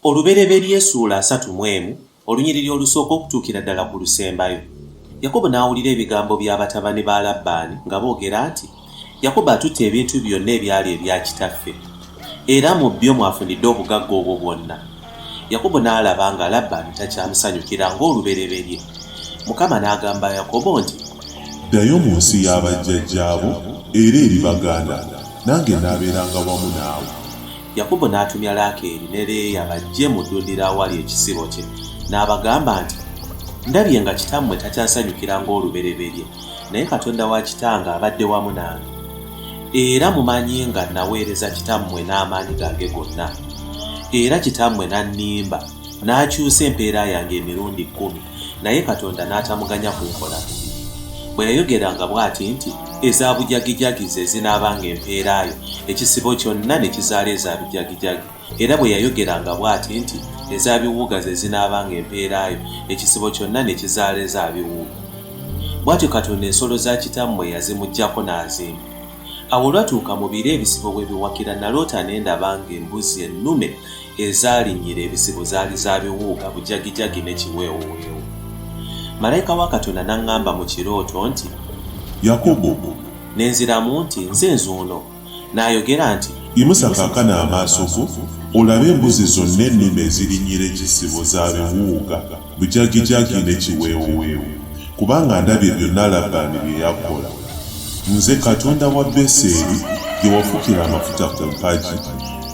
Olubereberye essuula 31 olunyiriri olusooka okutuukira ddala ku lusembayo. Yakobo n'awulira ebigambo by'abatabani ba Labbaani nga boogera nti, Yakobo atutte ebintu byonna ebyali ebya kitaffe, era mu byo mwafunidde obugagga obwo bwonna. Yakobo n'alaba nga Labbaani takyamusanyukira ng'olubereberye. Mukama n'agamba Yakobo nti, ddayo mu nsi y'abajjajjaabo era eri baganda, nange n'abeeranga wamu naawe. Yakobo n'atumya Laakeeri ne Leeya bajje mu ddundiro awali ekisibo kye, n'abagamba nti, ndabye nga kitammwe takyansanyukira ng'olubereberye, naye Katonda wa kitange abadde wamu nange. Era mumanyi nga naweereza kitammwe n'amaanyi gange gonna. Era kitammwe n'annimba, n'akyusa empeera yange emirundi 10, naye Katonda n'atamuganya kunkola bubi. Bwe yayogeranga bw'ati nti, eza bujagijagi ze zinaabanga empeera yo, ekisibo kyonna ne kizaala eza bijagijagi. Era bwe yayogeranga bw'ati nti, eza biwuuga ze zinaabanga empeera yo, ekisibo kyonna ne kizaala eza biwuuga. Bw'atyo Katonda ensolo za kitammwe yazimuggyako n'azimba. Awo olwatuuka mu biro ebisibo bwe biwakira, naloota ne ndabanga embuzi ennume ezaalinnyira ebisibo zaali za biwuuga, bujagijagi ne kiweewoweewo. Malayika wa Katonda n'aŋŋamba mu kirooto nti, Yakobo. Ne nziramu nti, nze nzuuno. N'ayogera nti, yimusa kaakano amaaso go olabe embuzi zonna ennume ezirinnyira ekisibo za biwuuga, bujagijagi ne kiweewoweewo, kubanga ndabye byonna Labbaani bye yakola. Nze Katonda wa Beseri, gye wafukira amafuta ku mpagi,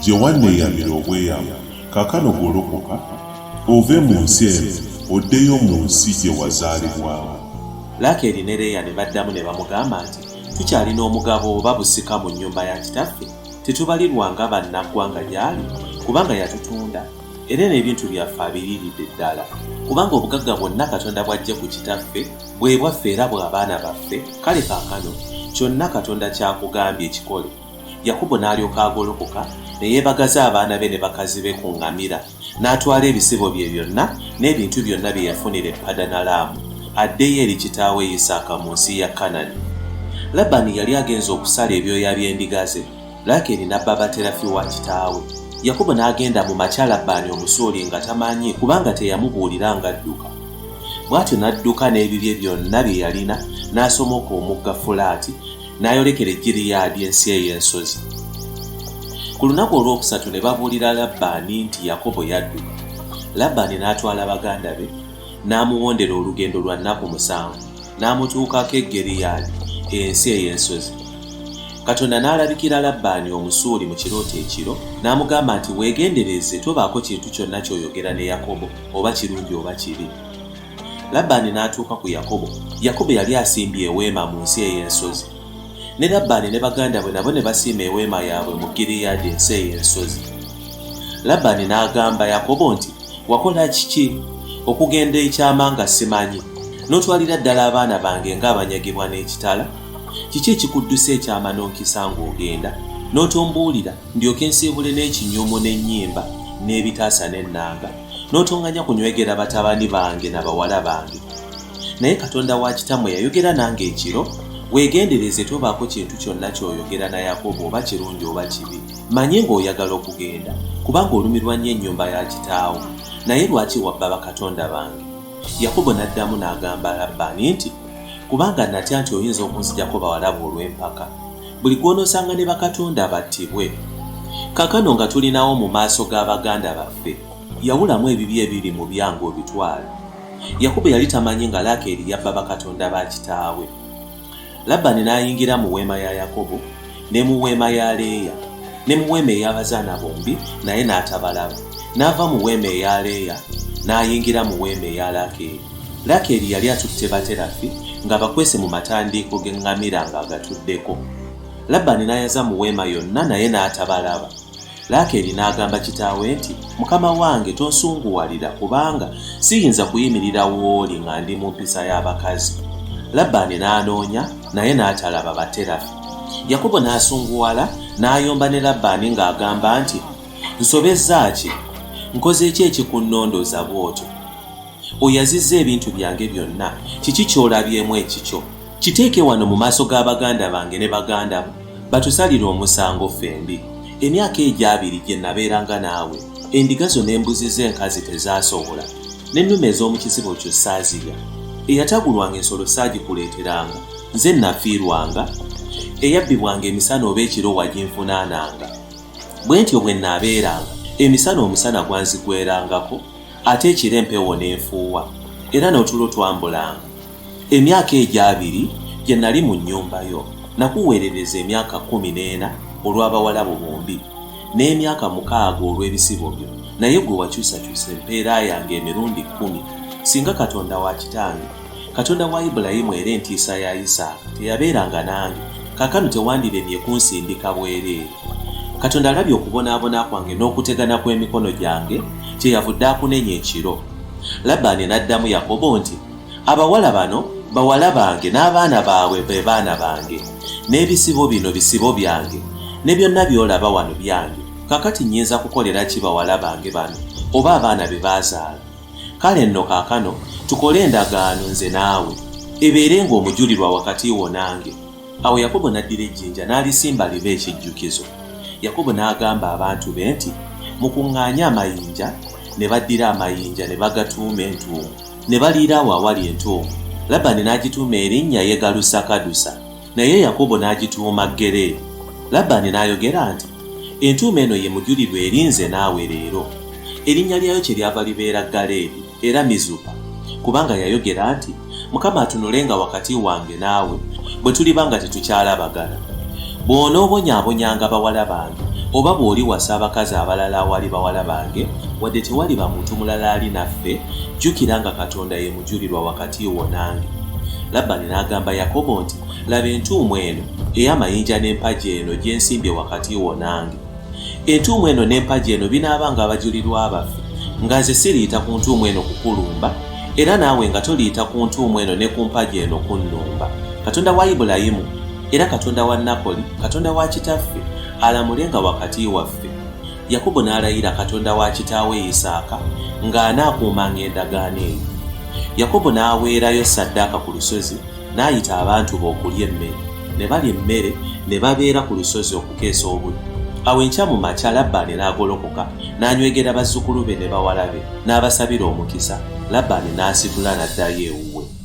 gye wanneeyamira obweyamo. Kaakano golokoka ove mu nsi eno oddeyo mu nsi gye wazaalibwamu. Laakeeri ne Leeya ne baddamu ne bamugamba nti, tukyalina omugabo oba busika mu nnyumba ya kitaffe, tetubalirwanga bannaggwanga gy'ali, kubanga yatutunda, era n'ebintu byaffe abiriiridde ddala. Kubanga obugagga bwonna Katonda bw'aggye ku kitaffe bwe bwaffe era bw'abaana baffe, kale kaakano kyonna Katonda kyakugambye ekikole. Yakobo n'alyoka agolokoka ne yeebagaza abaana be ne bakazi be ku ŋŋamira, n'atwala ebisibo bye byonna n'ebintu byonna bye yafunira e Padanalaamu, addeyo eri kitaawe Isaaka mu nsi ya Kanani. Labbaani yali agenze okusala ebyoya by'endiga ze, Laakeeri n'abba baterafi wa kitaawe. Yakobo n'agenda mu makya Labbaani omusuuli nga tamanyi, kubanga teyamubuulira ng'adduka. Bw'atyo n'adduka n'ebibye byonna bye yalina, n'asomoka omugga Fulaati, n'ayolekera e Giriyaadi ensi ey'ensozi. Ku lunaku olwokusatu ne babuulira Labbaani nti Yakobo yadduka. Labbaani n'atwala baganda be, n'amuwondera olugendo lwa nnaku 7, n'amutuukako e Giriyaadi, ensi ey'ensozi. Katonda n'alabikira Labbaani omusuuli mu kirooto ekiro, n'amugamba nti weegendereze, tobaako kintu kyonna ky'oyogera ne Yakobo, oba kirungi oba kibi. Labbaani n'atuuka ku Yakobo. Yakobo yali asimbye eweema mu nsi ey'ensozi. Ne Labbaani ne baganda bwe nabo ne basiima eweema yaabwe mu Giriyaadi, ensi ey'ensozi. Labbaani n'agamba Yakobo nti, wakola kiki okugenda ekyama nga simanyi, n'otwalira ddala abaana bange ng'abanyagibwa n'ekitala? Kiki ekikudduse ekyama n'onkisa ng'ogenda, n'otombuulira ndyoke nsiibule n'ekinyumu n'ennyimba n'ebitaasa n'ennanga, n'otonganya kunywegera batabani bange n'abawala bange? Naye Katonda wa kitammwe yayogera nange ekiro, weegendereze, tobaako kintu kyonna ky'oyogera na Yakobo, oba kirungi oba kibi. Manye ng'oyagala okugenda, kubanga olumirwa nnyo ennyumba ya kitaawo, naye lwaki wabba bakatonda bange? Yakobo n'addamu n'agamba Labbaani nti, kubanga natya nti oyinza okunziggyako bawala bo olw'empaka. Buli gw'onoosanga ne bakatonda battibwe. Kaakano nga tulinawo mu maaso g'abaganda baffe, yawulamu ebibi ebiri mu byange obitwale. Yakobo yali tamanyi nga Laakeeri yabba bakatonda ba kitaawe. Labbaani n'ayingira mu weema ya Yakobo, ne mu weema ya Leeya, ne mu weema ey'abazaana bombi, naye n'atabalaba. N'ava mu weema eya Leeya n'ayingira mu weema eya Laakeeri. Laakeeri yali atutte baterafi nga bakwese mu matandiiko g'eŋŋamira ng'agatuddeko. Labbaani n'ayaza mu weema yonna, naye n'atabalaba. Laakeeri n'agamba kitaawe nti, mukama wange tonsunguwalira, kubanga siyinza kuyimirira w'oli nga ndi mu mpisa y'abakazi. Labbaani n'anoonya, naye n'atalaba baterafi. Yakobo n'asunguwala, n'ayomba ne Labbaani ng'agamba nti, nsobezza ki? Nkoze ki ekikunnondooza bw'otyo? Oyazizza ebintu byange byonna, kiki ky'olabyemu ekikyo? Kiteeke wano mu maaso g'abaganda bange ne baganda bo, batusalire omusango ffembi. Emyaka egyo 2 gye nabeeranga naawe, endiga zo n'embuzi z'enkazi tezaasobola, n'ennume ez'omu kisibo kyo saazirya. Eyatagulwanga ensolo saagikuleeteranga, nze nafiirwanga. Eyabbibwanga emisana oba ekiro waginvunaananga. Bwe ntyo bwe nnaabeeranga, emisana omusana gwanzigwerangako, ate ekiro empewo n'enfuuwa, era n'otulo twambulanga. Emyaka egyo 2 gye nali mu nnyumba yo, nakuweerereza emyaka 14 olw'abawala bo bombi, n'emyaka 6 olw'ebisibo byo, naye gwe wakyusakyusa empeera yange emirundi 10. Singa Katonda wa kitange, Katonda wa Ibulayimu era entiisa ya Isaaka, teyabeeranga nange, kaakano tewandiremye kunsindika bwereere. Katonda alabye okubonaabona kwange n'okutegana kw'emikono gyange, kyeyavudde akunenya ekiro. Labbaani n'addamu Yakobo nti, abawala bano bawala bange n'abaana baabwe be baana bange, n'ebisibo bino bisibo byange, ne byonna by'olaba wano byange. Kakati nnyinza kukolera ki bawala bange bano oba abaana be baazaala? Kale nno kaakano tukole endagaano nze naawe, ebeerenga omujulirwa wakati wo nange. Awo Yakobo n'addira ejjinja n'alisimba libe ekijjukizo. Yakobo n'agamba abantu be nti, mukuŋŋaanye amayinja, ne baddira amayinja ne bagatuuma entuumu, ne baliira awo awali entuumu. Labbaani n'agituuma erinnya Yegalusakadusa, naye Yakobo n'agituuma Gereeri. Labbaani n'ayogera nti, entuumu eno ye mujulirwa eri nze naawe leero. Erinnya lyayo kyeryava libeera Galeedi era Mizupa, kubanga yayogera nti, Mukama atunulenga wakati wange naawe bwe tuliba nga tetukyalabagana. Bw'onoobonyaabonyanga bawala bange, oba bw'oli wasa abakazi abalala awali bawala bange, wadde tewaliba muntu mulala ali naffe, jjukira nga Katonda ye mujulirwa wakati wo nange. Labbaani n'agamba Yakobo nti, laba entuumu eno ey'amayinja n'empagi eno gye nsimbye wakati wo nange. Entuumu eno n'empagi eno binaabanga abajulirwa baffe, nga nze siriita ku ntuumu eno kukulumba, era naawe nga toliita ku ntuumu eno ne ku mpagi eno kunnumba. Katonda wa Ibulayimu era Katonda wa Nakoli, Katonda wa kitaffe, alamulenga wakati waffe. Yakobo n'alayira Katonda wa kitaawe Isaaka ng'anaakuumanga endagaano eyo. Yakobo n'aweerayo ssaddaaka ku lusozi, n'ayita abantu be okulya emmere. Ne balya emmere, ne babeera ku lusozi okukeesa obudde. Awo enkya mu makya Labbaani n'agolokoka, n'anywegera bazzukulu be ne bawala be, n'abasabira omukisa. Labbaani n'asigula n'addayo ewuwe.